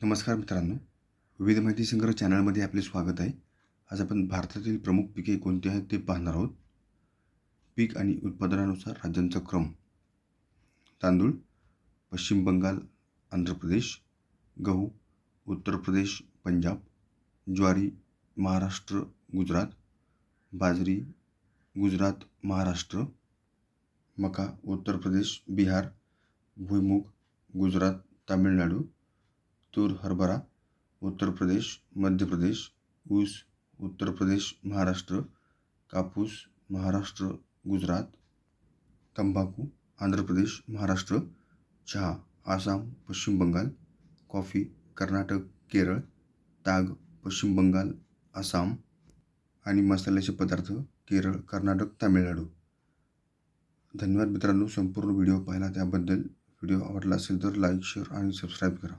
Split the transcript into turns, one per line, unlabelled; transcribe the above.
नमस्कार मित्रांनो, विविध माहिती संग्रह चॅनलमध्ये आपले स्वागत आहे. आज आपण भारतातील प्रमुख पिके कोणती आहेत ते पाहणार आहोत. पीक आणि उत्पादनानुसार राज्यांचा क्रम. तांदूळ पश्चिम बंगाल, आंध्र प्रदेश. गहू उत्तर प्रदेश, पंजाब. ज्वारी महाराष्ट्र, गुजरात. बाजरी गुजरात, महाराष्ट्र. मका उत्तर प्रदेश, बिहार. भुईमूग गुजरात, तामिळनाडू. तूर हरभरा उत्तर प्रदेश, मध्य प्रदेश. ऊस उत्तर प्रदेश, महाराष्ट्र. कापूस महाराष्ट्र, गुजरात. तंबाखू आंध्र प्रदेश, महाराष्ट्र. चहा आसाम, पश्चिम बंगाल. कॉफी कर्नाटक, केरळ. ताग पश्चिम बंगाल, आसाम. आणि मसाल्याचे पदार्थ केरळ, कर्नाटक, तामिळनाडू. धन्यवाद मित्रांनो, संपूर्ण व्हिडिओ पाहिला त्याबद्दल. व्हिडिओ आवडला असेल तर लाईक, शेअर आणि सबस्क्राईब करा.